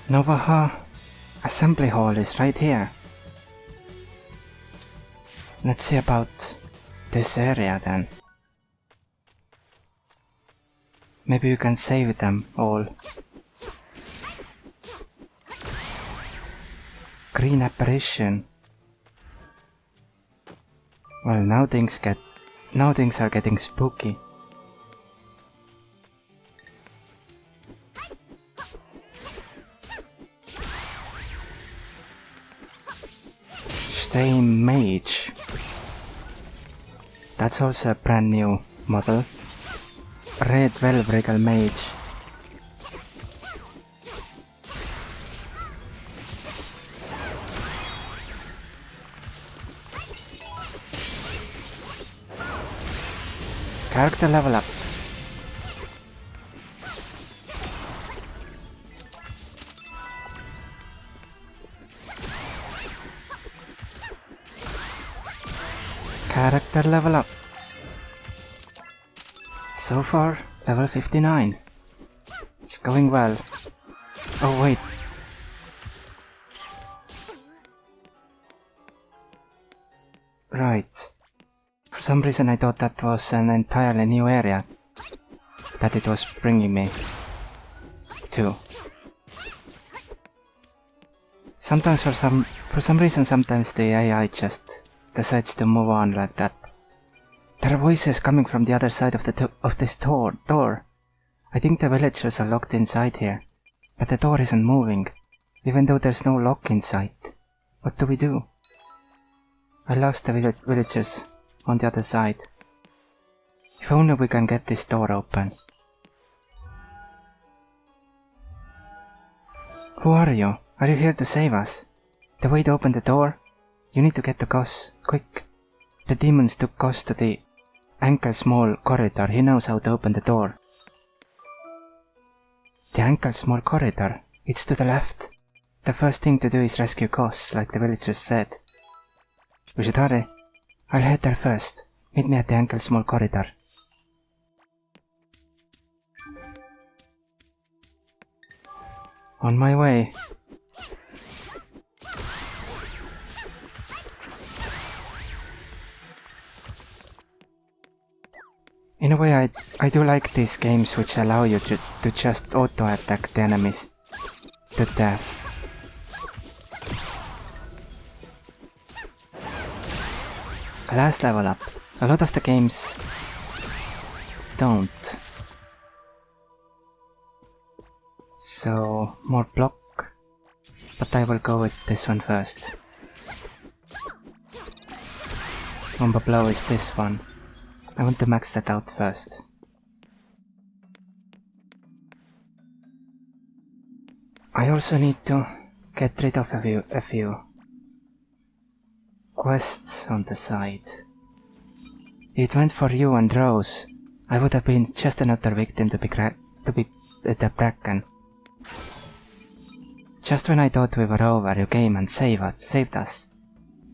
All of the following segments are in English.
Novaha Assembly Hall is right here. Let's see about this area then. Maybe you can save them all. Green apparition. Well, now things are getting spooky. Stay Mage. That's also a brand new model. Red Velvrigel Mage. Character level up. Character level up. So far, level 59. It's going well. Oh wait. Right. For some reason I thought that was an entirely new area that it was bringing me to. Sometimes for some reason sometimes the AI just decides to move on like that. There are voices coming from the other side of this door. I think the villagers are locked inside here, but the door isn't moving, even though there's no lock in sight. What do we do? I lost the villagers on the other side. If only we can get this door open. Who are you? Are you here to save us? The way to open the door? You need to get to Goss, quick. The demons took Goss to the ankle-small corridor. He knows how to open the door. The ankle-small corridor? It's to the left. The first thing to do is rescue Goss, like the villagers said. We should hurry. I'll head there first. Meet me at the ankle-small corridor. On my way. In a way, I do like these games which allow you to just auto-attack the enemies to death. Last level up. A lot of the games don't. So, more block. But I will go with this one first. Combo blow is this one. I want to max that out first. I also need to get rid of a few quests on the side. If it went for you and Rose, I would have been just another victim to be the Bracken. Just when I thought we were over, you came and saved us.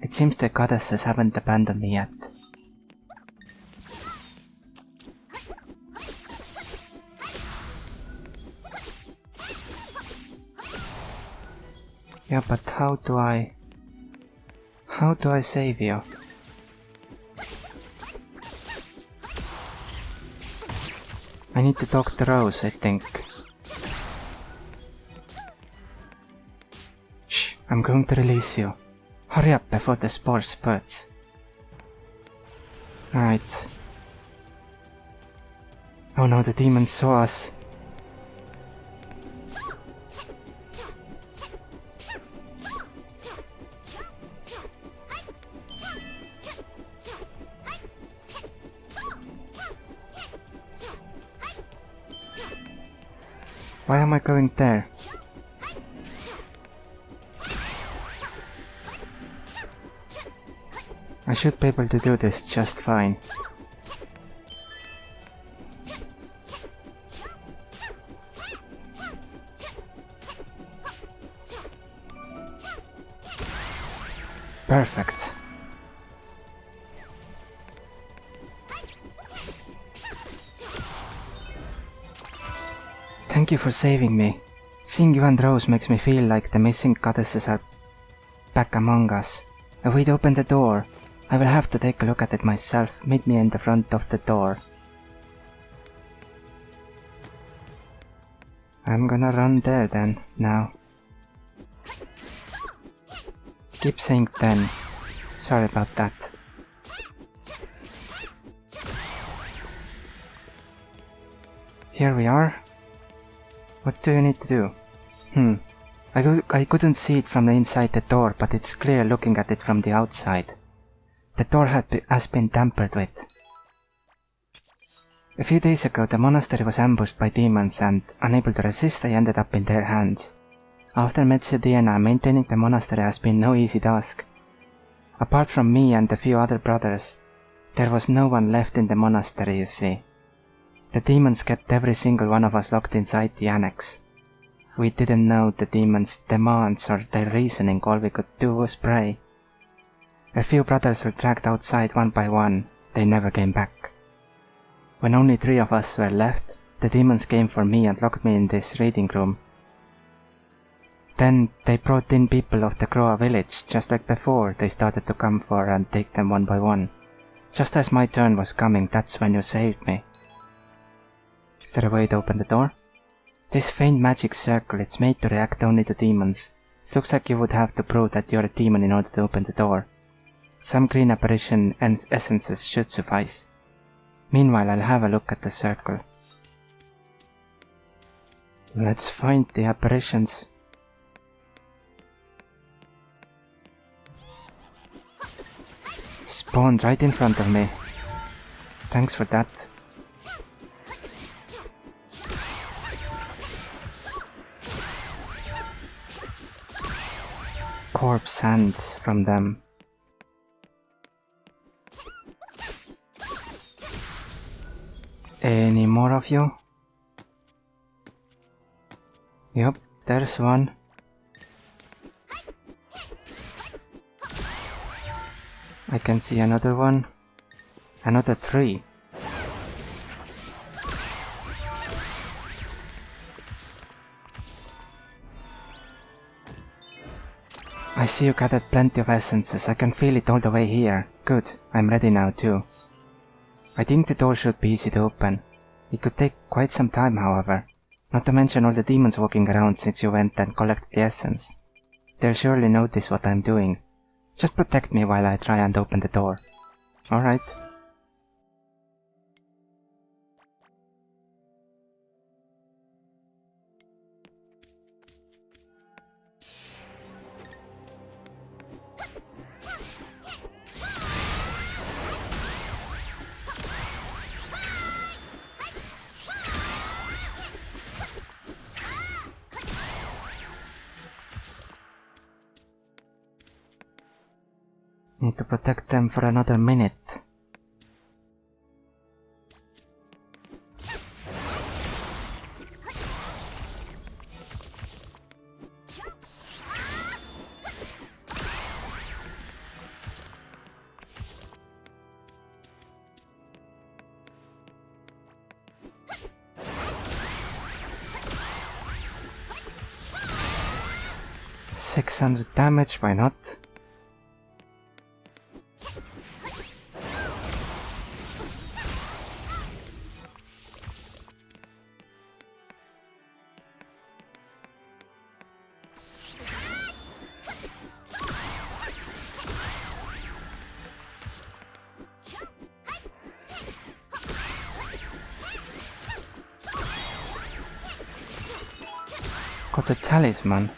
It seems the goddesses haven't abandoned me yet. Yeah, but how do I save you? I need to talk to Rose, I think. Shh, I'm going to release you. Hurry up before the spore spurts. Right. Oh no, the demons saw us. Why am I going there? I should be able to do this just fine. Perfect. Thank you for saving me. Seeing you and Rose makes me feel like the missing goddesses are back among us. If we'd open the door, I will have to take a look at it myself. Meet me in the front of the door. I'm gonna run there then, now. Keep saying then. Sorry about that. Here we are. What do you need to do? I couldn't see it from the inside the door, but it's clear looking at it from the outside. The door has been tampered with. A few days ago, the monastery was ambushed by demons and, unable to resist, I ended up in their hands. After Metzidiena, maintaining the monastery has been no easy task. Apart from me and a few other brothers, there was no one left in the monastery, you see. The demons kept every single one of us locked inside the annex. We didn't know the demons' demands or their reasoning, all we could do was pray. A few brothers were dragged outside one by one, they never came back. When only 3 of us were left, the demons came for me and locked me in this reading room. Then they brought in people of the Kroa village, just like before. They started to come for and take them one by one. Just as my turn was coming, that's when you saved me. Is there a way to open the door? This faint magic circle, it's made to react only to demons. It looks like you would have to prove that you're a demon in order to open the door. Some green apparition and essences should suffice. Meanwhile, I'll have a look at the circle. Let's find the apparitions. Spawned right in front of me. Thanks for that. Corpse hands from them. Any more of you? Yup, there's one. I can see another one. Another 3. I see you gathered plenty of essences. I can feel it all the way here. Good, I'm ready now too. I think the door should be easy to open. It could take quite some time, however. Not to mention all the demons walking around since you went and collected the essence. They'll surely notice what I'm doing. Just protect me while I try and open the door. Alright. Need to protect them for another minute. $600 damage, why not? Got a talisman.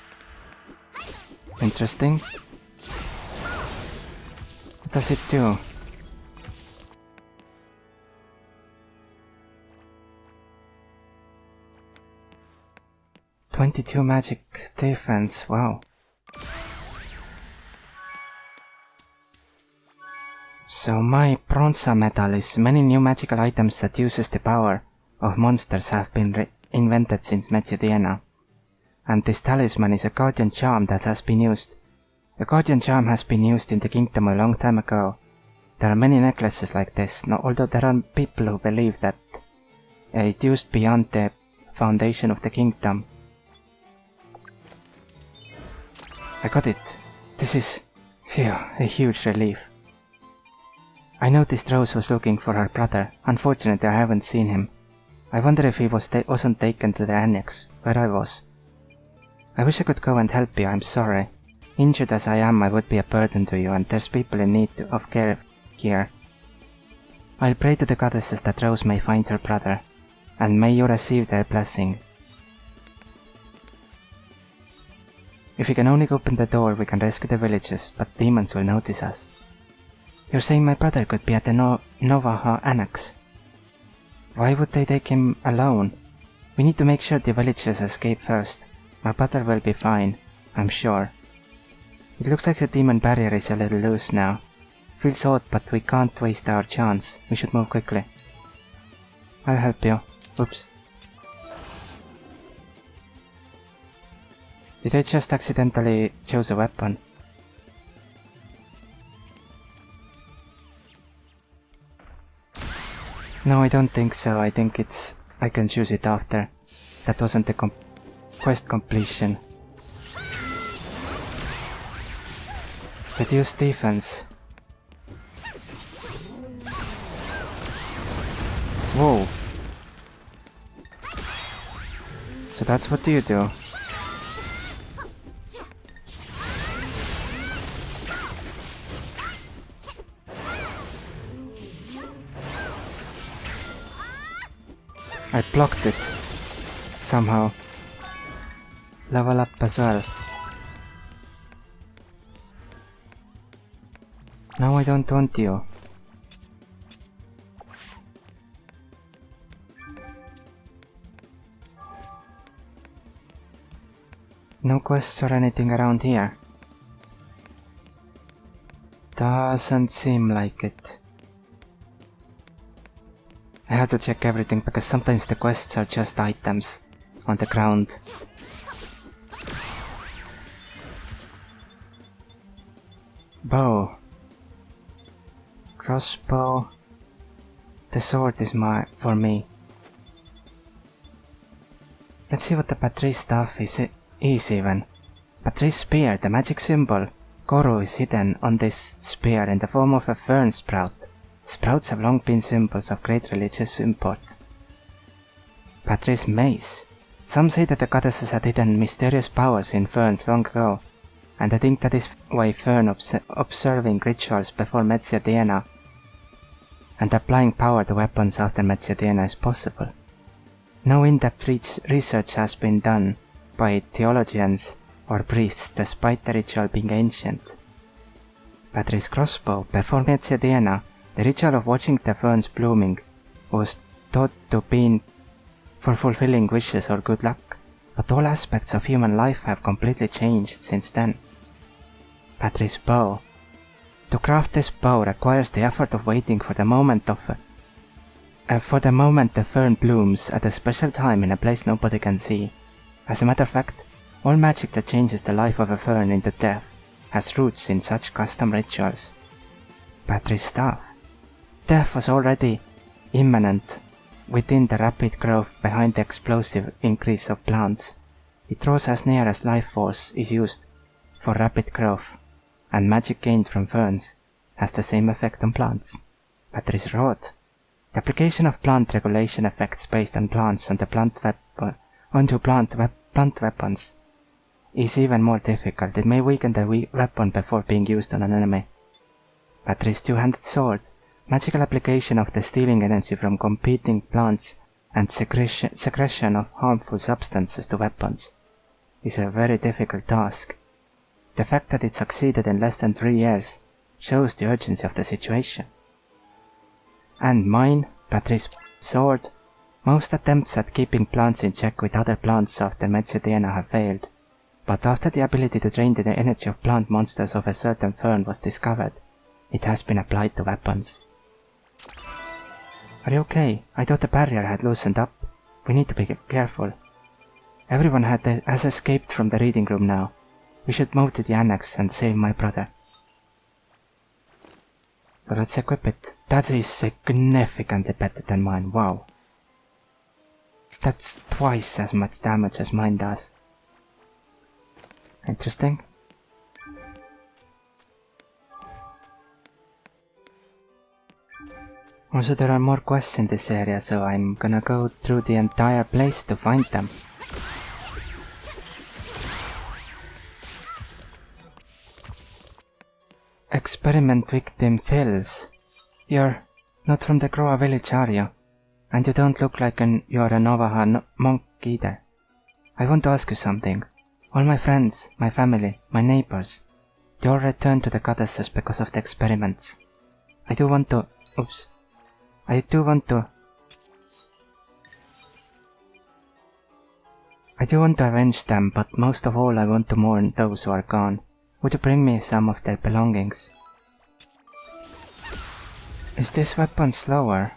Interesting. What does it do? $22 magic defense, wow. So my Bronza medal is many new magical items that uses the power of monsters have been invented since Metzidiena. And this talisman is a guardian charm that has been used. A guardian charm has been used in the kingdom a long time ago. There are many necklaces like this, although there are people who believe that it used beyond the foundation of the kingdom. I got it. This is, phew, a huge relief. I noticed Rose was looking for her brother. Unfortunately, I haven't seen him. I wonder if he wasn't taken to the annex, where I was. I wish I could go and help you, I'm sorry. Injured as I am, I would be a burden to you, and there's people in need of care here. I'll pray to the goddesses that Rose may find her brother, and may you receive their blessing. If we can only open the door, we can rescue the villagers, but demons will notice us. You're saying my brother could be at the Novaha Annex? Why would they take him alone? We need to make sure the villagers escape first. My brother will be fine, I'm sure. It looks like the demon barrier is a little loose now. Feels odd, but we can't waste our chance. We should move quickly. I'll help you. Oops. Did I just accidentally choose a weapon? No, I don't think so. I think I can choose it after. That wasn't the quest completion. Reduce defense. Whoa. So that's what you do. I blocked it. Somehow. Level up as well. Now I don't want you. No quests or anything around here. Doesn't seem like it. I have to check everything because sometimes the quests are just items on the ground. Bow. Crossbow. The sword is for me. Let's see what the Patrice stuff is even. Patrice spear, the magic symbol. Goro is hidden on this spear in the form of a fern sprout. Sprouts have long been symbols of great religious import. Patrice mace. Some say that the goddesses had hidden mysterious powers in ferns long ago, and I think that is why fern observing rituals before Metzia and applying power to weapons after Metzia is possible. No in-depth research has been done by theologians or priests despite the ritual being ancient. Patrice crossbow. Before Metzia the ritual of watching the ferns blooming was thought to be for fulfilling wishes or good luck, but all aspects of human life have completely changed since then. Patrice bow. To craft this bow requires the effort of waiting for the moment the fern blooms at a special time in a place nobody can see. As a matter of fact, all magic that changes the life of a fern into death has roots in such custom rituals. Patrice staff. Death was already imminent within the rapid growth behind the explosive increase of plants. It draws as near as life force is used for rapid growth, and magic gained from ferns has the same effect on plants. Patrice rod. The application of plant regulation effects based on plants onto plant weapons is even more difficult. It may weaken the weapon before being used on an enemy. Patrice two-handed sword. Magical application of the stealing energy from competing plants and secretion of harmful substances to weapons is a very difficult task. The fact that it succeeded in less than 3 years shows the urgency of the situation. And mine, Patrice sword. Most attempts at keeping plants in check with other plants after Metzia have failed, but after the ability to drain the energy of plant monsters of a certain fern was discovered, it has been applied to weapons. Are you okay? I thought the barrier had loosened up. We need to be careful. Everyone has escaped from the reading room now. We should move to the annex and save my brother. So let's equip it. That is significantly better than mine, wow. That's twice as much damage as mine does. Interesting. Also, there are more quests in this area, so I'm gonna go through the entire place to find them. Experiment victim Phils. You're not from the Groa village, are you? And you don't look like you're a Novaha monk either. I want to ask you something. All my friends, my family, my neighbors, they all returned to the goddesses because of the experiments. I do want to avenge them, but most of all I want to mourn those who are gone. Would you bring me some of their belongings? Is this weapon slower?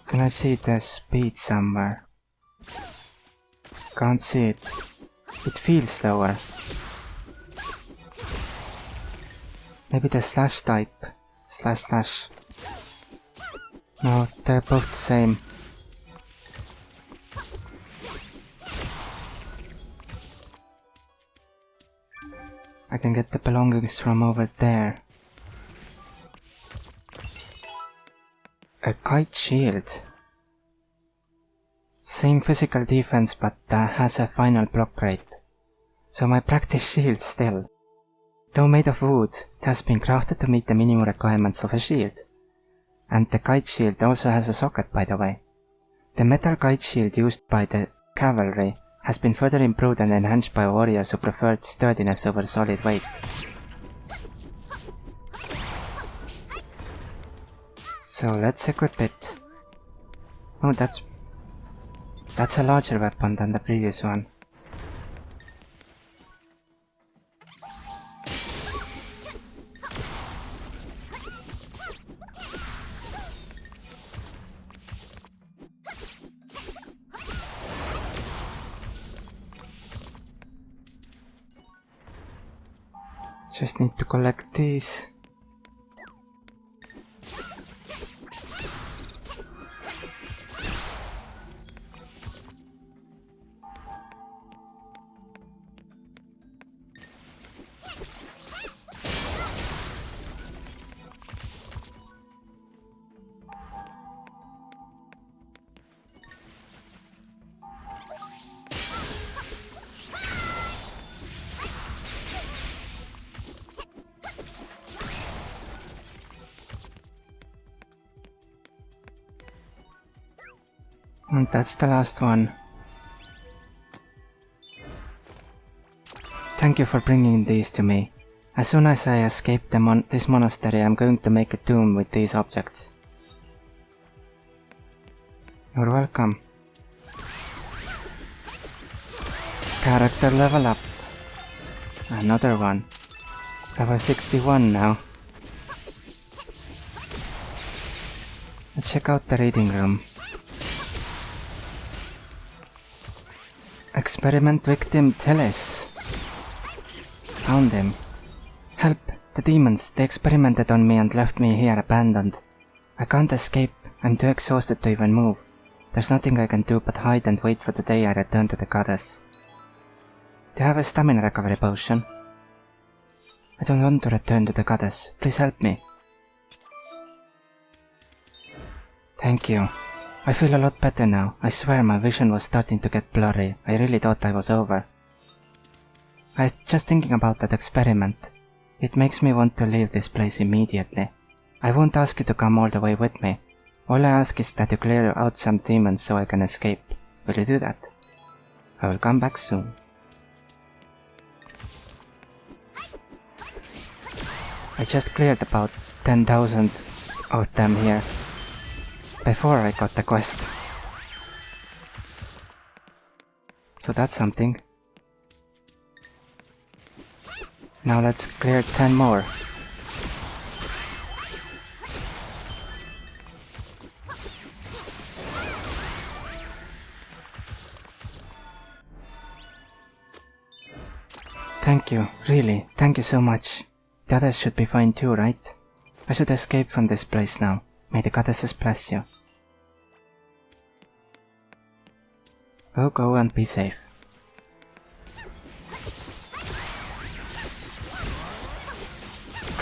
Can I see the speed somewhere? Can't see it. It feels slower. Maybe the slash type. Slash. No, they're both the same. I can get the belongings from over there. A kite shield. Same physical defense, but has a final block rate. So my practice shield still. Though made of wood, it has been crafted to meet the minimum requirements of a shield. And the kite shield also has a socket, by the way. The metal kite shield used by the cavalry has been further improved and enhanced by warriors who preferred sturdiness over solid weight. So let's equip it. Oh, that's a larger weapon than the previous one. Just need to collect these. And that's the last one. Thank you for bringing these to me. As soon as I escape this monastery, I'm going to make a tomb with these objects. You're welcome. Character level up. Another one. Level 61 now. Let's check out the reading room. Experiment victim Teles. Found him. Help! The demons! They experimented on me and left me here abandoned. I can't escape. I'm too exhausted to even move. There's nothing I can do but hide and wait for the day I return to the goddess. Do you have a stamina recovery potion? I don't want to return to the goddess. Please help me. Thank you. I feel a lot better now. I swear my vision was starting to get blurry. I really thought I was over. I was just thinking about that experiment. It makes me want to leave this place immediately. I won't ask you to come all the way with me. All I ask is that you clear out some demons so I can escape. Will you do that? I will come back soon. I just cleared about 10,000 of them here. Before I got the quest. So that's something. Now let's clear 10 more. Thank you, really, thank you so much. The others should be fine too, right? I should escape from this place now. May the goddesses bless you. Go and be safe.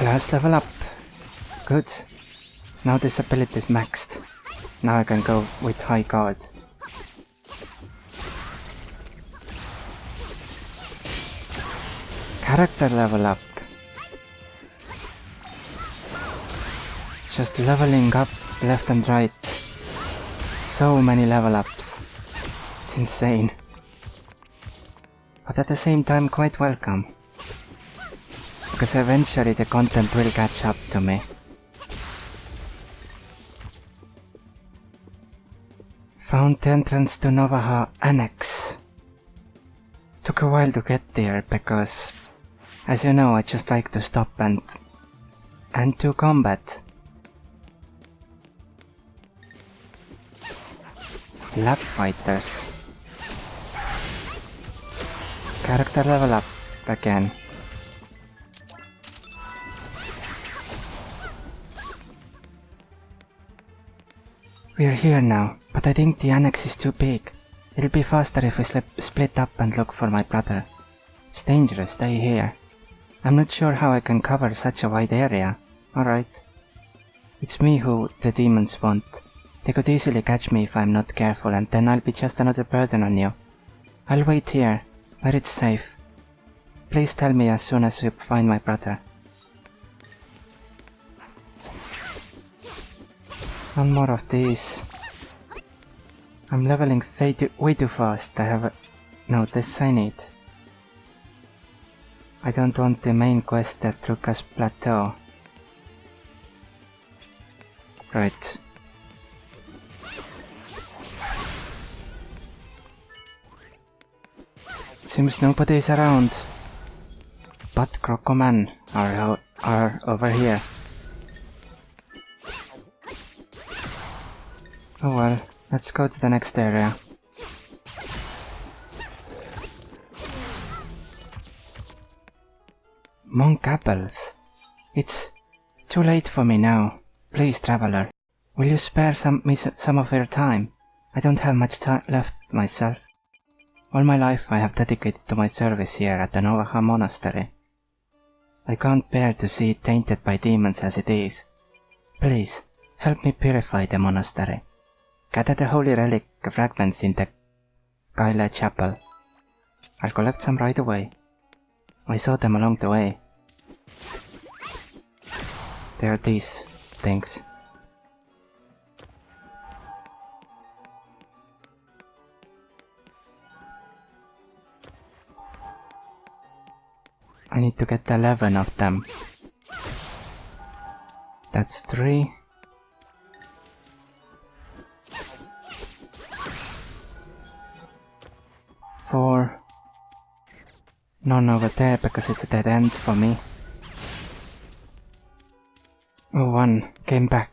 Class level up. Good. Now this ability is maxed. Now I can go with high guard. Character level up. Just leveling up left and right. So many level ups. It's insane. But at the same time quite welcome. Because eventually the content will catch up to me. Found the entrance to Novaha Annex. Took a while to get there because, as you know, I just like to stop and do combat. Lab fighters. Character level up again. We're here now, but I think the annex is too big. It'll be faster if we split up and look for my brother. It's dangerous, stay here. I'm not sure how I can cover such a wide area. Alright. It's me who the demons want. They could easily catch me if I'm not careful, and then I'll be just another burden on you. I'll wait here, where it's safe. Please tell me as soon as you find my brother. One more of these. I'm leveling way too fast. I have no, this I need. I don't want the main quest at Lucas Plateau. Right. Seems nobody is around. But Crocoman are over here. Oh well, let's go to the next area. Monk apples. It's too late for me now. Please, traveler, will you spare some of your time? I don't have much time left myself. All my life I have dedicated to my service here at the Novaha Monastery. I can't bear to see it tainted by demons as it is. Please, help me purify the monastery. Gather the holy relic fragments in the Kaila chapel. I'll collect some right away. I saw them along the way. They are these things. I need to get 11 of them. That's 3. Four. None over there because it's a dead end for me. Oh, 1 came back.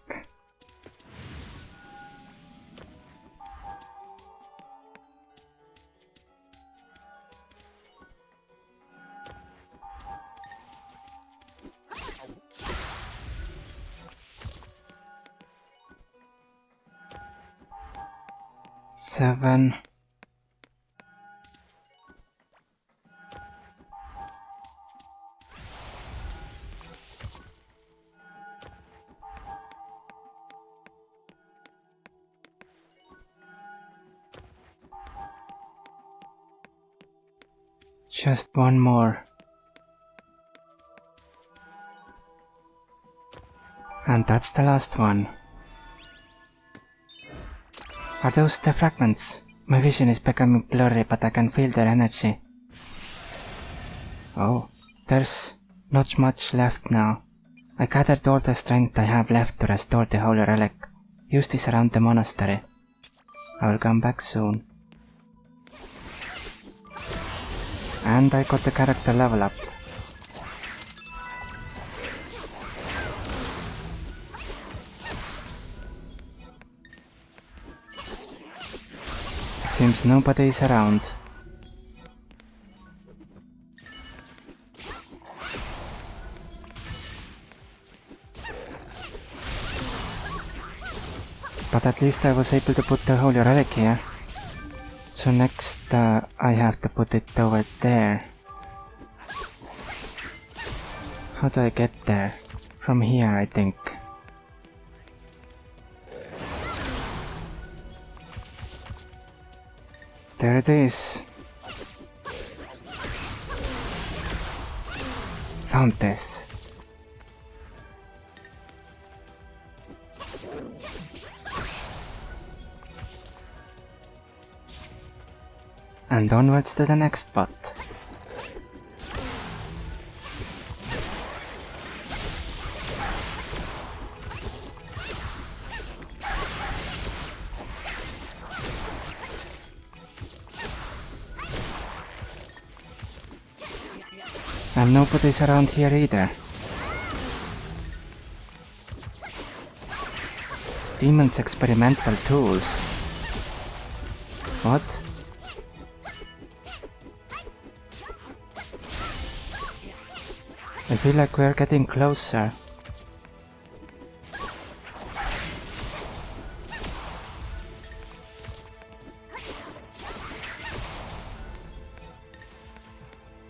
Seven. Just 1 more. And that's the last one. Are those the fragments? My vision is becoming blurry, but I can feel their energy. Oh, there's not much left now. I gathered all the strength I have left to restore the holy relic. Use this around the monastery. I will come back soon. And I got the character level up. It seems nobody is around. But at least I was able to put the holy relic here. So next I have to put it over there. How do I get there? From here, I think. There it is. Found this. And onwards to the next spot. And nobody's around here either. Demon's experimental tools. What? I feel like we're getting closer.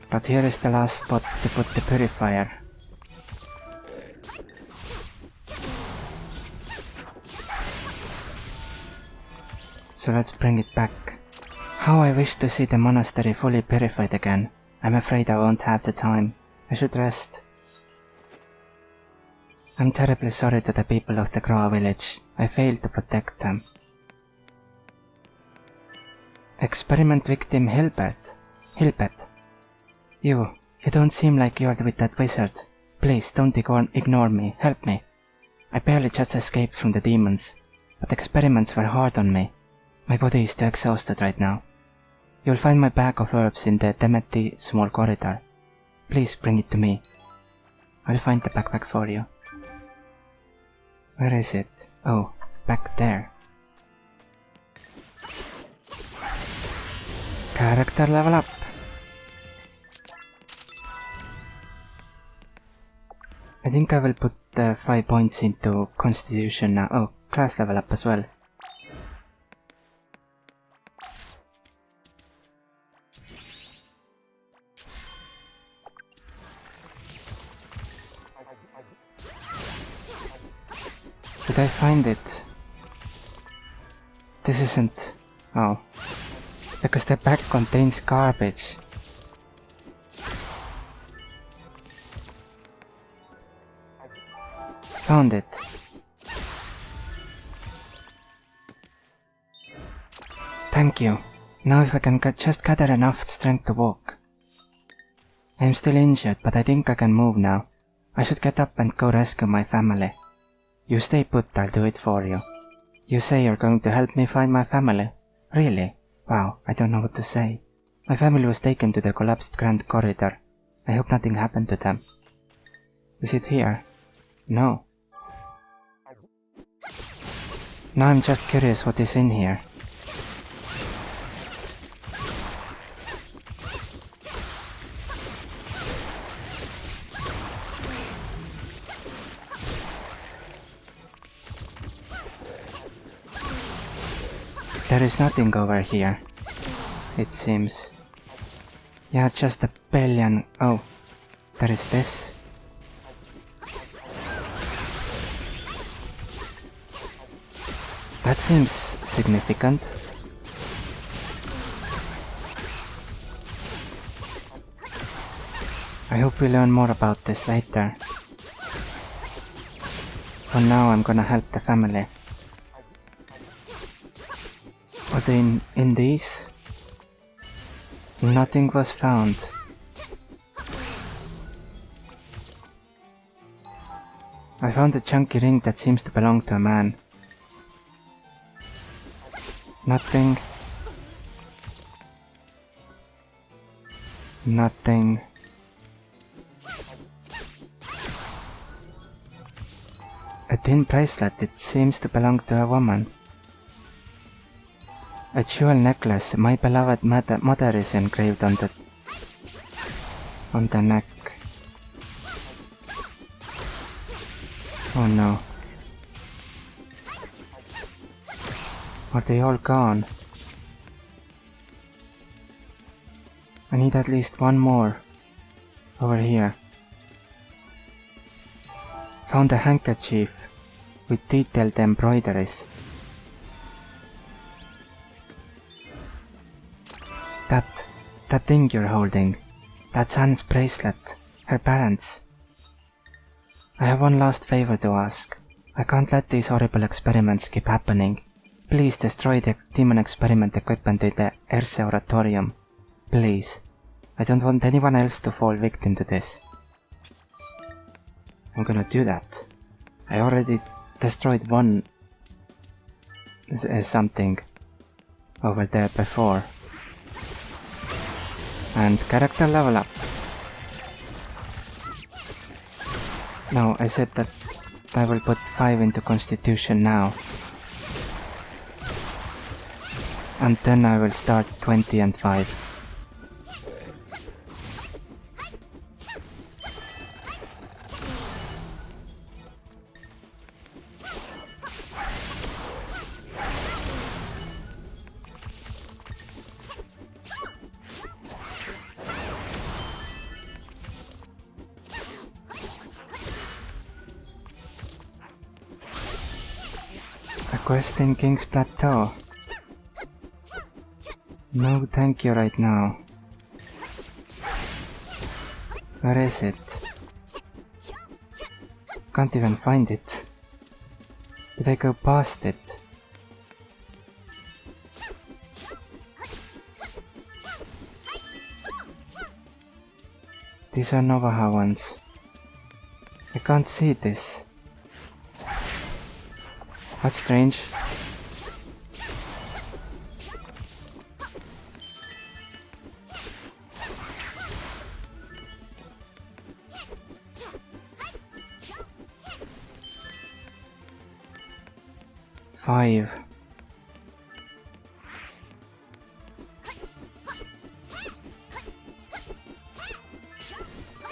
But here is the last spot to put the purifier. So let's bring it back. How I wish to see the monastery fully purified again. I'm afraid I won't have the time. I should rest. I'm terribly sorry to the people of the Gra village. I failed to protect them. Experiment victim Hilbert. You don't seem like you're with that wizard. Please don't ignore me. Help me. I barely just escaped from the demons, but experiments were hard on me. My body is too exhausted right now. You'll find my bag of herbs in the Demeti small corridor. Please bring it to me. I'll find the backpack for you. Where is it? Oh, back there. Character level up. I think I will put 5 points into Constitution now. Oh, class level up as well. Did I find it? This isn't... Oh. Because the bag contains garbage. Found it. Thank you. Now if I can just gather enough strength to walk. I am still injured, but I think I can move now. I should get up and go rescue my family. You stay put, I'll do it for you. You say you're going to help me find my family? Really? Wow, I don't know what to say. My family was taken to the collapsed Grand Corridor. I hope nothing happened to them. Is it here? No. Now I'm just curious what is in here. There is nothing over here, it seems. Yeah, just a billion. Oh, there is this. That seems significant. I hope we learn more about this later. For now, I'm gonna help the family. Are they in these? Nothing was found. I found a chunky ring that seems to belong to a man. Nothing. Nothing. A thin bracelet, it seems to belong to a woman. A jewel necklace, my beloved mother is engraved on the neck. Oh no. Are they all gone? I need at least one more. Over here. Found a handkerchief with detailed embroideries. That thing you're holding, that's Anne's bracelet, her parents. I have one last favor to ask. I can't let these horrible experiments keep happening. Please destroy the demon experiment equipment in the Erse Oratorium. Please. I don't want anyone else to fall victim to this. I'm gonna do that. I already destroyed one something over there before. And character level up. No, I said that I will put 5 into Constitution now. And then I will start 20 and 5. A quest in King's Plateau. No thank you right now. Where is it? Can't even find it. Did I go past it? These are Novaha ones. I can't see this. That's strange. Five.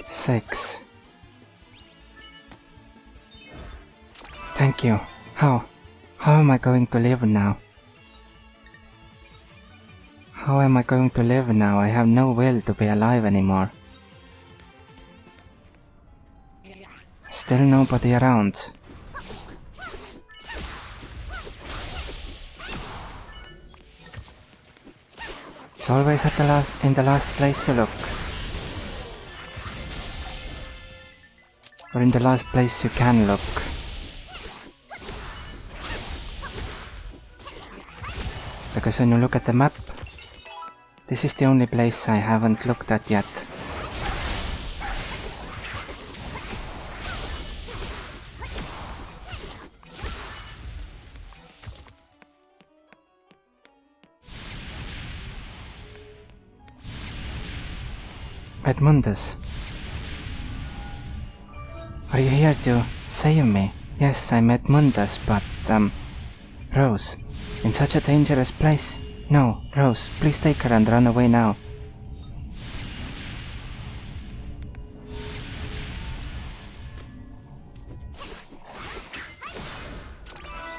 Six. Thank you. How am I going to live now? How am I going to live now? I have no will to be alive anymore. Still nobody around. It's always in the last place you look. Or in the last place you can look. Because when you look at the map, this is the only place I haven't looked at yet. Edmundus, are you here to save me? Yes, I'm Edmundus, but, Rose, in such a dangerous place? No, Rose, please take her and run away now.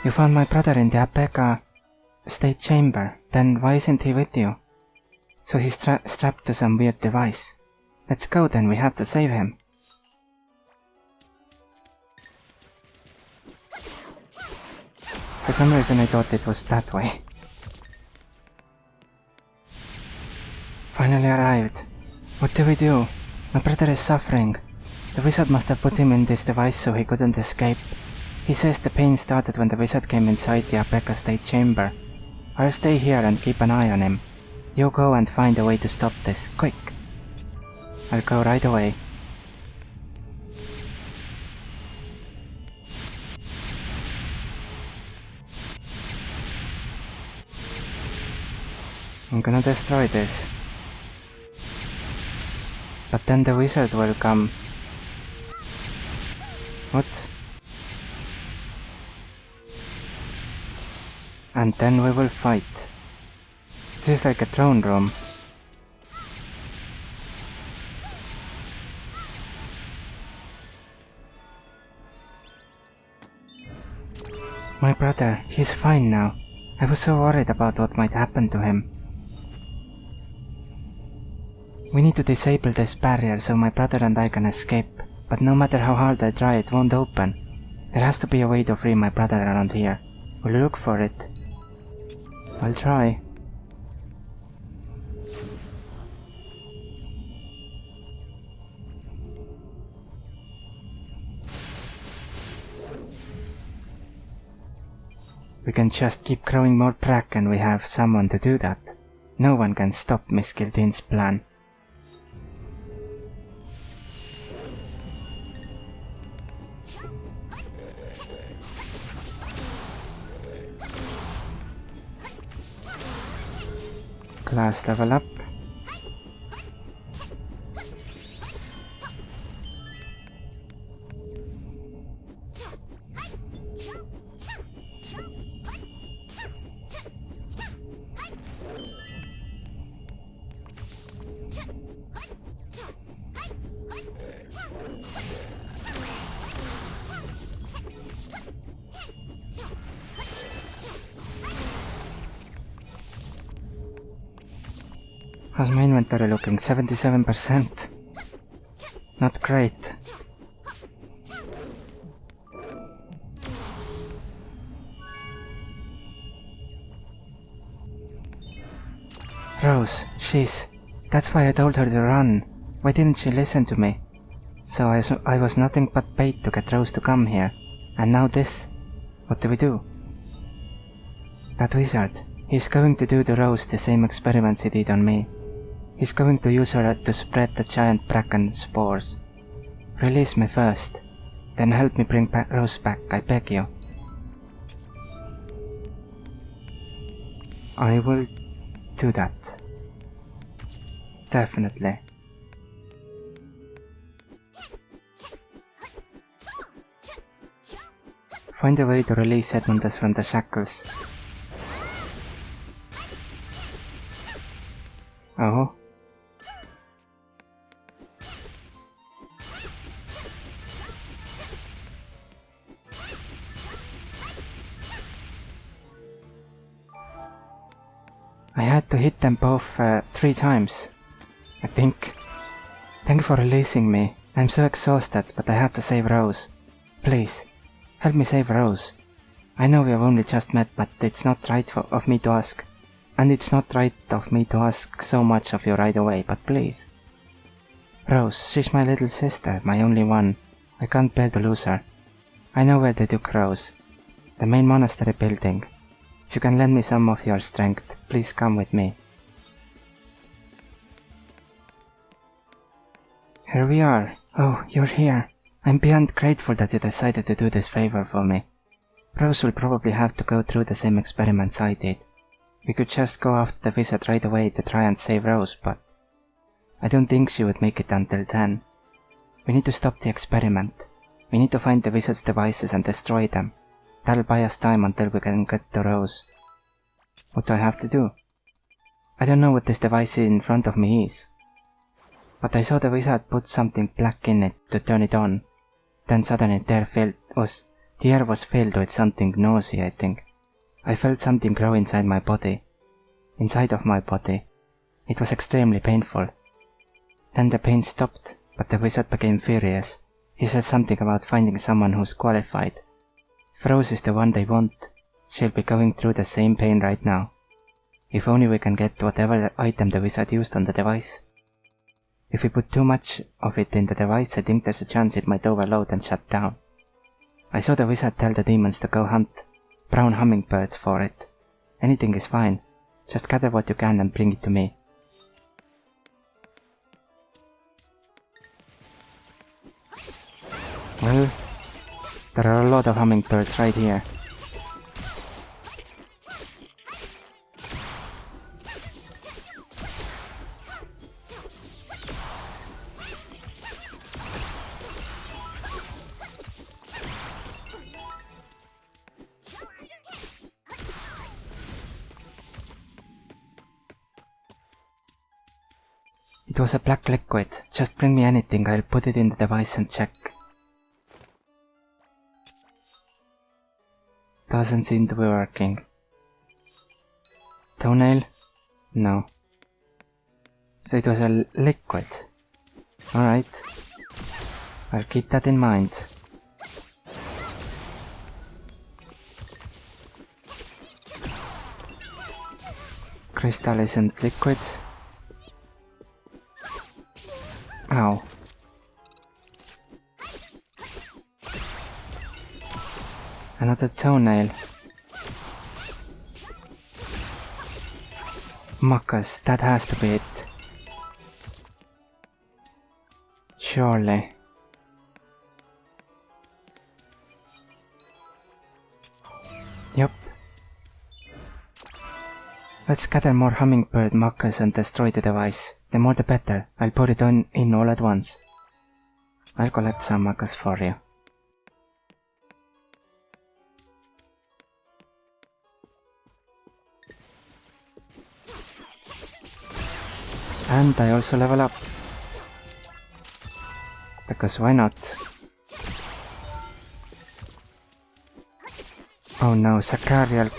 You found my brother in the Apeka state chamber, then why isn't he with you? So he's strapped to some weird device. Let's go then, we have to save him. For some reason I thought it was that way. Finally arrived. What do we do? My brother is suffering. The wizard must have put him in this device so he couldn't escape. He says the pain started when the wizard came inside the Apeka state chamber. I'll stay here and keep an eye on him. You go and find a way to stop this, quick. I'll go right away. I'm gonna destroy this. But then the wizard will come. What? And then we will fight. This is like a throne room. My brother, he's fine now. I was so worried about what might happen to him. We need to disable this barrier so my brother and I can escape. but no matter how hard I try, it won't open. There has to be a way to free my brother around here. Will you look for it? I'll try. We can just keep growing more prac and we have someone to do that. No one can stop Miss Gildine's plan. Class level up. How's my inventory looking? 77%. Not great. Rose, that's why I told her to run. Why didn't she listen to me? So I was nothing but bait to get Rose to come here. And now this. What do we do? That wizard. He's going to do to Rose the same experiments he did on me. He's going to use her to spread the giant bracken spores. Release me first. Then help me bring Rose back, I beg you. I will do that. Definitely. Find a way to release Edmundus from the shackles. Oh. I had to hit them both 3 times, I think. Thank you for releasing me. I'm so exhausted, but I have to save Rose. Please, help me save Rose. I know we have only just met, but it's not right of me to ask. And it's not right of me to ask so much of you right away, but please. Rose, she's my little sister, my only one. I can't bear to lose her. I know where they took Rose. The main monastery building. If you can lend me some of your strength, please come with me. Here we are. Oh, you're here. I'm beyond grateful that you decided to do this favor for me. Rose will probably have to go through the same experiments I did. We could just go after the wizard right away to try and save Rose, but I don't think she would make it until then. We need to stop the experiment. We need to find the wizard's devices and destroy them. That'll buy us time until we can get to Rose. What do I have to do? I don't know what this device in front of me is. But I saw the wizard put something black in it to turn it on. Then suddenly the air was filled with something nauseating. I felt something grow inside my body. Inside of my body. It was extremely painful. Then the pain stopped, but the wizard became furious. He said something about finding someone who's qualified. If Rose is the one they want, she'll be going through the same pain right now. If only we can get whatever item the wizard used on the device. If we put too much of it in the device, I think there's a chance it might overload and shut down. I saw the wizard tell the demons to go hunt brown hummingbirds for it. Anything is fine. Just gather what you can and bring it to me. Well, there are a lot of hummingbirds right here. It was a black liquid. Just bring me anything, I'll put it in the device and check. Doesn't seem to be working. Toenail? No. So it was a liquid. Alright. I'll keep that in mind. Crystal isn't liquid. Ow. Another toenail. Muckus, that has to be it. Surely. Yup. Let's gather more hummingbird mucus and destroy the device. The more the better. I'll put it in all at once. I'll collect some mucus for you. And I also level up. Because why not? Oh no, Saharial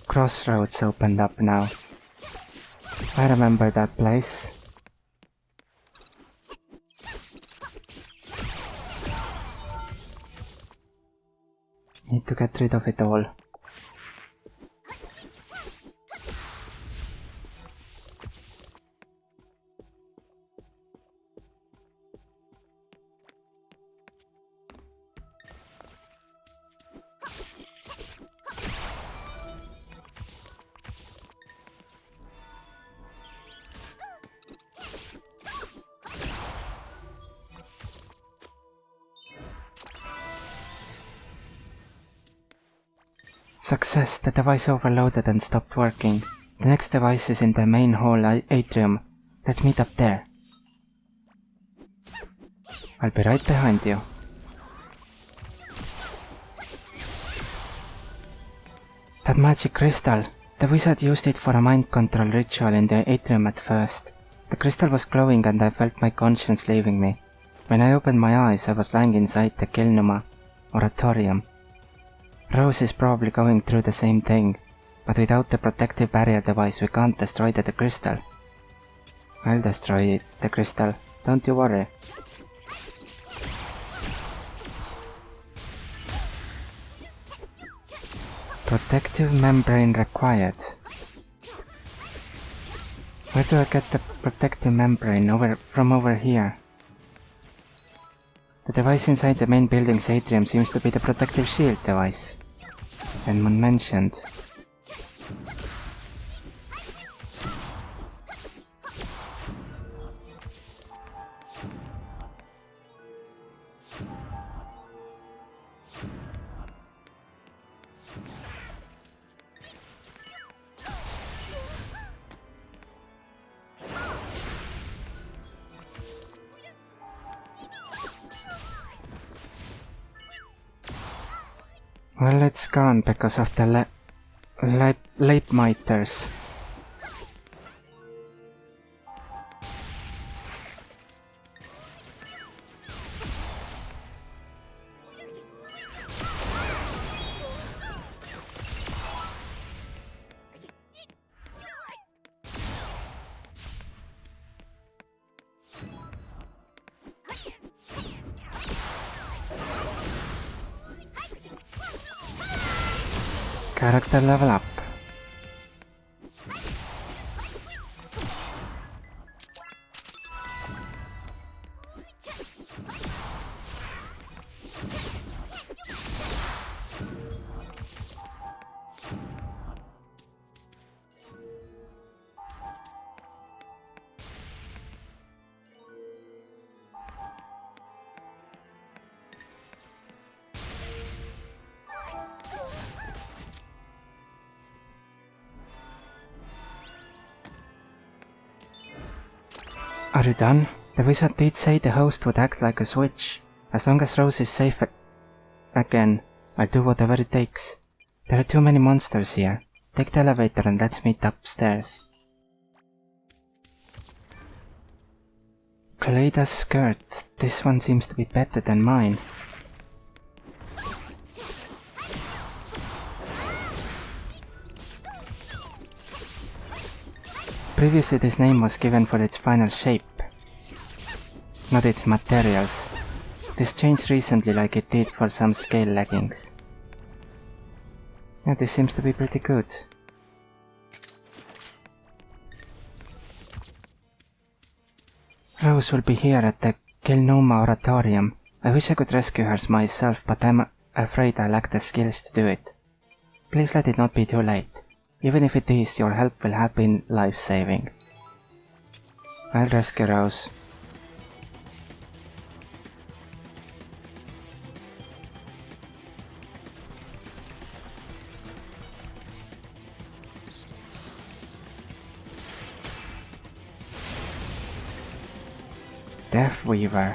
Crossroads opened up now. I remember that place. Need to get rid of it all. Success, the device overloaded and stopped working. The next device is in the main hall atrium. Let's meet up there. I'll be right behind you. That magic crystal. The wizard used it for a mind control ritual in the atrium at first. The crystal was glowing and I felt my conscience leaving me. When I opened my eyes, I was lying inside the Kilnuma Oratorium. Rose is probably going through the same thing, but without the protective barrier device we can't destroy the crystal. I'll destroy the crystal, don't you worry. Protective membrane required. Where do I get the protective membrane? From over here. The device inside the main building's atrium seems to be the protective shield device. Edmund mentioned. Well, it's gone because of the late miters. Character level up. Are you done? The wizard did say the host would act like a switch. As long as Rose is safe again, I'll do whatever it takes. There are too many monsters here. Take the elevator and let's meet upstairs. Cleida's skirt. This one seems to be better than mine. Previously this name was given for its final shape. not its materials. This changed recently like it did for some scale leggings. Yeah, this seems to be pretty good. Rose will be here at the Gilnoma Oratorium. I wish I could rescue her myself, but I'm afraid I lack the skills to do it. Please let it not be too late. Even if it is, your help will have been life-saving. I'll rescue Rose. Death Weaver.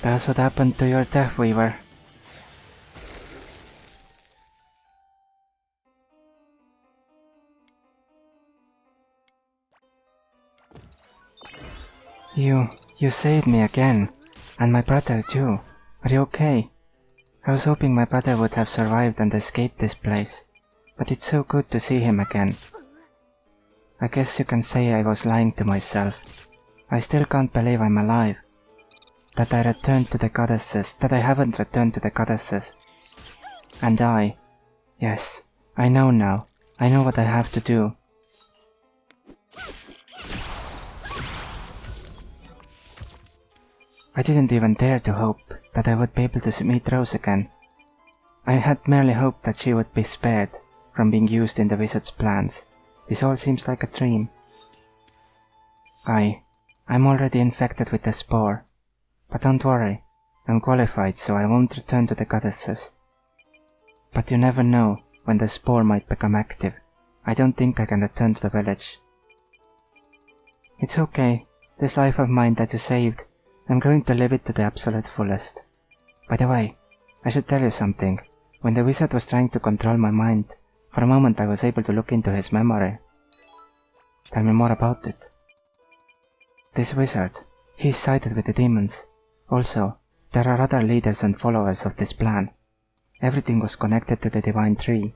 That's what happened to your Death Weaver. You saved me again. And my brother too. Are you okay? I was hoping my brother would have survived and escaped this place. But it's so good to see him again. I guess you can say I was lying to myself. I still can't believe I'm alive. That I returned to the goddesses, that I haven't returned to the goddesses. And yes, I know now. I know what I have to do. I didn't even dare to hope that I would be able to meet Rose again. I had merely hoped that she would be spared from being used in the wizard's plans. This all seems like a dream. I'm already infected with the spore. But don't worry, I'm qualified, so I won't return to the goddesses. But you never know when the spore might become active. I don't think I can return to the village. It's okay. This life of mine that you saved, I'm going to live it to the absolute fullest. By the way, I should tell you something. When the wizard was trying to control my mind, for a moment I was able to look into his memory. Tell me more about it. This wizard, he is sided with the demons. Also, there are other leaders and followers of this plan. Everything was connected to the Divine Tree.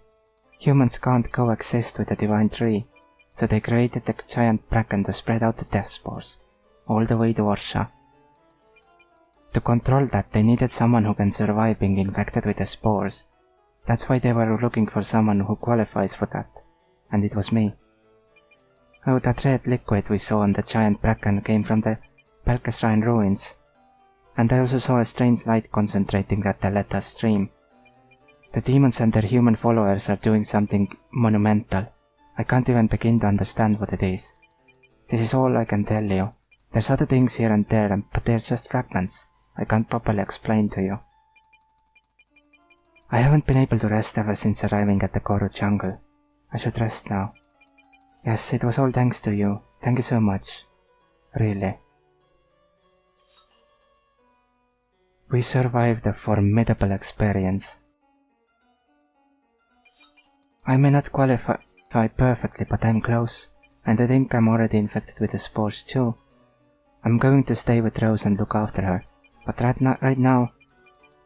Humans can't coexist with the Divine Tree, so they created the giant bracken to spread out the death spores, all the way to Orsha. To control that, they needed someone who can survive being infected with the spores. That's why they were looking for someone who qualifies for that, and it was me. Oh, that red liquid we saw on the giant bracken came from the Pelka Shrine ruins. And I also saw a strange light concentrating at the Letta stream. The demons and their human followers are doing something monumental. I can't even begin to understand what it is. This is all I can tell you. There's other things here and there, but they're just fragments. I can't properly explain to you. I haven't been able to rest ever since arriving at the Koru jungle. I should rest now. Yes, it was all thanks to you. Thank you so much. Really. We survived a formidable experience. I may not qualify perfectly, but I'm close, and I think I'm already infected with the spores too. I'm going to stay with Rose and look after her, but right now,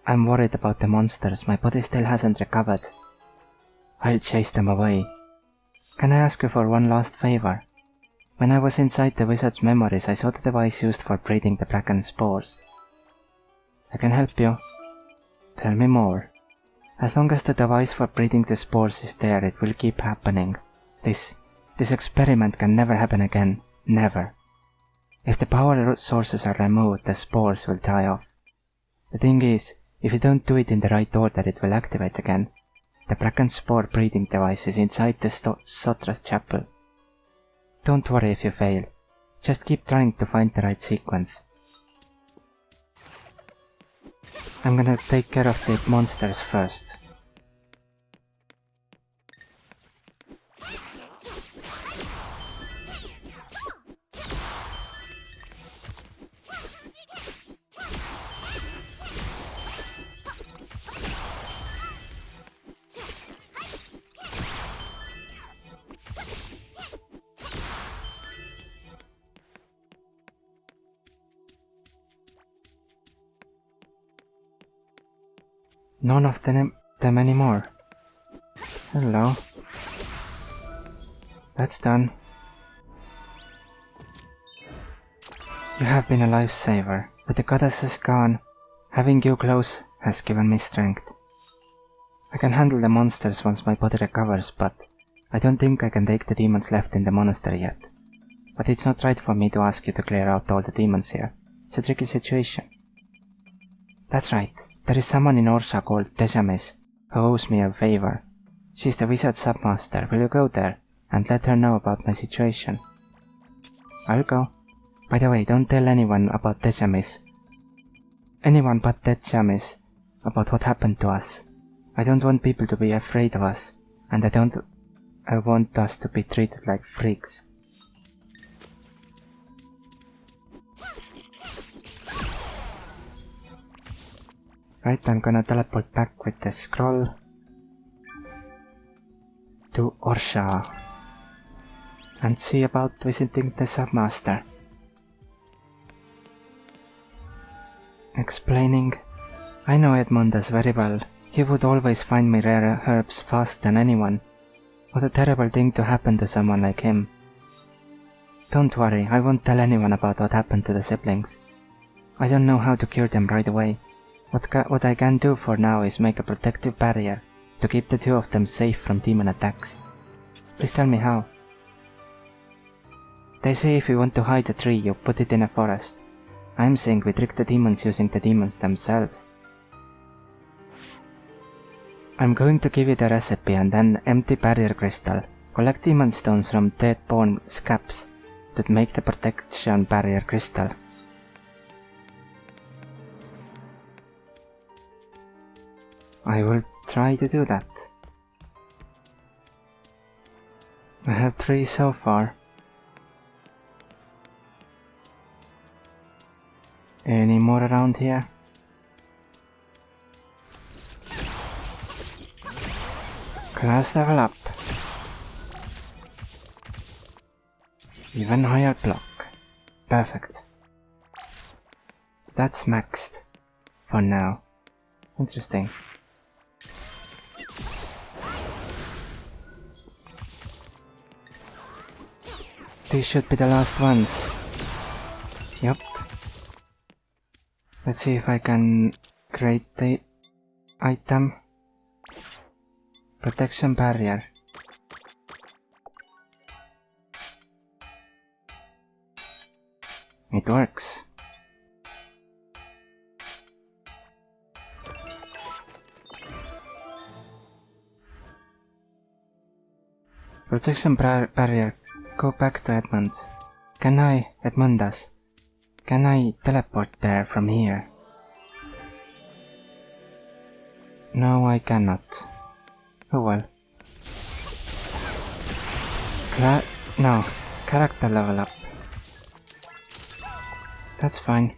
I'm worried about the monsters. My body still hasn't recovered. I'll chase them away. Can I ask you for one last favor? When I was inside the wizard's memories, I saw the device used for breeding the bracken spores. I can help you. Tell me more. As long as the device for breeding the spores is there, it will keep happening. This experiment can never happen again. Never. If the power sources are removed, the spores will die off. The thing is, if you don't do it in the right order, it will activate again. The bracken spore breeding device is inside the Sotra's chapel. Don't worry if you fail. Just keep trying to find the right sequence. I'm gonna take care of the monsters first. None of them anymore. Hello. That's done. You have been a lifesaver. With the goddesses gone, having you close has given me strength. I can handle the monsters once my body recovers, but I don't think I can take the demons left in the monastery yet. But it's not right for me to ask you to clear out all the demons here. It's a tricky situation. That's right. There is someone in Orsha called Deshamis who owes me a favor. She's the wizard submaster. Will you go there and let her know about my situation? I'll go. By the way, don't tell anyone about Deshamis. Anyone but Deshamis about what happened to us. I don't want people to be afraid of us, and I want us to be treated like freaks. Right, I'm gonna teleport back with the scroll to Orsha and see about visiting the submaster. Explaining. I know Edmundas very well. He would always find me rare herbs faster than anyone. What a terrible thing to happen to someone like him. Don't worry, I won't tell anyone about what happened to the siblings. I don't know how to cure them right away. What I can do for now is make a protective barrier to keep the two of them safe from demon attacks. Please tell me how. They say if you want to hide a tree, you put it in a forest. I'm saying we trick the demons using the demons themselves. I'm going to give you the recipe and an empty barrier crystal. Collect demon stones from dead-born scabs that make the protection barrier crystal. I will try to do that. I have 3 so far. Any more around here? Class level up. Even higher block. Perfect. That's maxed. For now. Interesting. These should be the last ones. Yep. Let's see if I can create the item. Protection barrier. It works. Protection barrier. Go back to Edmund. Edmundas? Can I teleport there from here? No, I cannot. Oh well. No, character level up. That's fine.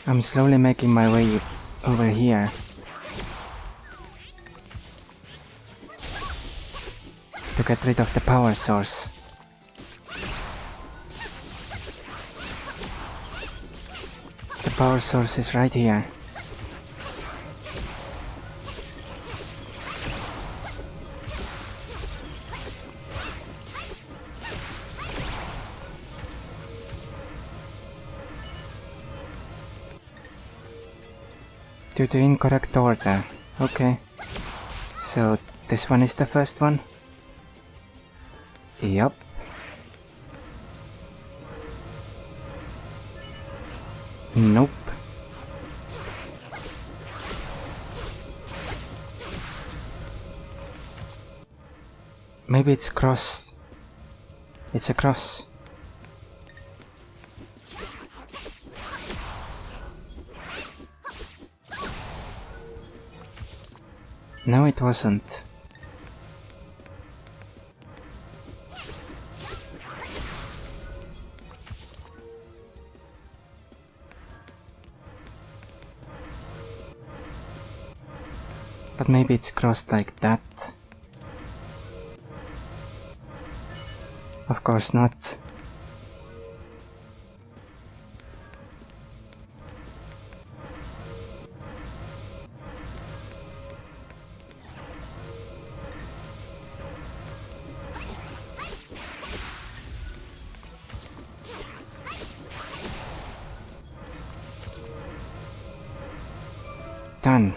I'm slowly making my way over here. To get rid of the power source. The power source is right here. Due to incorrect order. Okay. So this one is the first one? Yup. Nope. Maybe it's cross. It's a cross. No, it wasn't. But maybe it's crossed like that. Of course not. Done.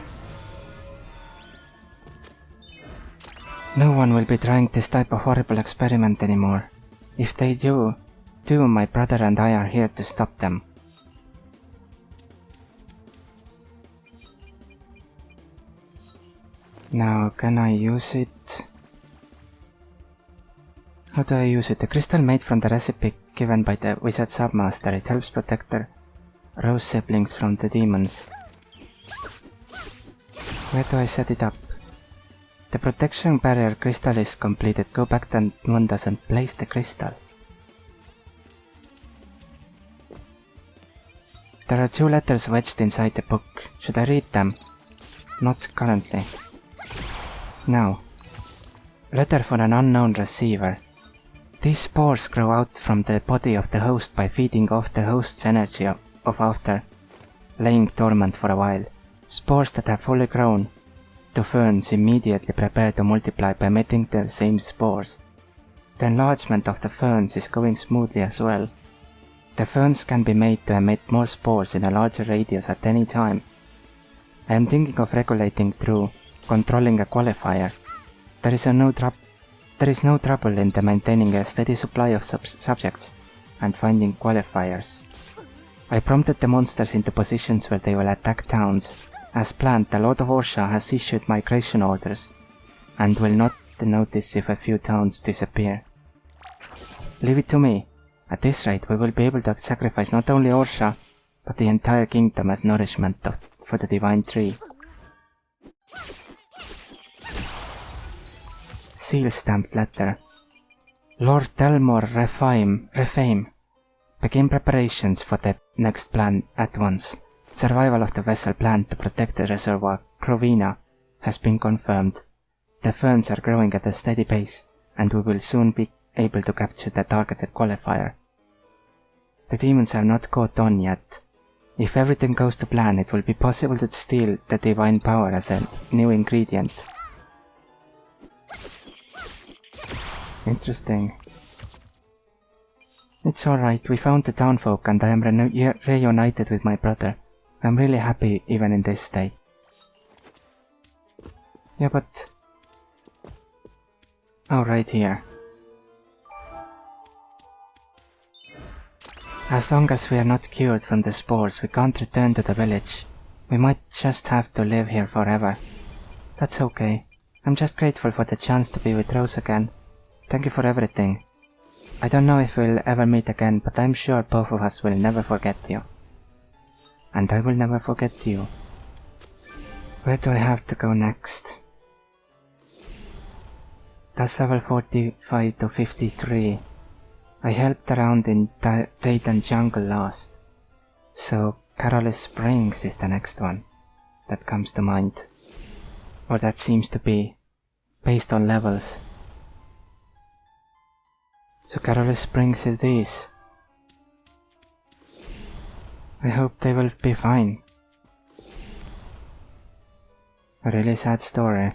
No one will be trying this type of horrible experiment anymore. If they do, my brother and I are here to stop them. Now, can I use it? How do I use it? The crystal made from the recipe given by the wizard submaster. It helps protect the rose siblings from the demons. Where do I set it up? The protection barrier crystal is completed. Go back to Mundas and place the crystal. There are 2 letters wedged inside the book. Should I read them? Not currently. Now. Letter for an unknown receiver. These spores grow out from the body of the host by feeding off the host's energy of after laying dormant for a while. Spores that have fully grown to ferns immediately prepare to multiply by emitting the same spores. The enlargement of the ferns is going smoothly as well. The ferns can be made to emit more spores in a larger radius at any time. I am thinking of regulating through controlling a qualifier. There is no trouble in maintaining a steady supply of subjects and finding qualifiers. I prompted the monsters into positions where they will attack towns. As planned, the Lord of Orsha has issued migration orders and will not notice if a few towns disappear. Leave it to me. At this rate, we will be able to sacrifice not only Orsha, but the entire kingdom as nourishment for the divine tree. Seal-stamped letter. Lord Delmore Refame. Begin preparations for the next plan at once. Survival of the vessel planned to protect the reservoir, Crovina, has been confirmed. The ferns are growing at a steady pace, and we will soon be able to capture the targeted qualifier. The demons have not caught on yet. If everything goes to plan, it will be possible to steal the divine power as a new ingredient. Interesting. It's alright, we found the townfolk and I am reunited with my brother. I'm really happy even in this state. Yeah, but... oh, right here. As long as we are not cured from the spores, we can't return to the village. We might just have to live here forever. That's okay. I'm just grateful for the chance to be with Rose again. Thank you for everything. I don't know if we'll ever meet again, but I'm sure both of us will never forget you. And I will never forget you. Where do I have to go next? That's level 45 to 53. I helped around in Dayton Jungle last. So Carolus Springs is the next one that comes to mind. Or that seems to be, based on levels. So Carolus Springs it is. I hope they will be fine. A really sad story.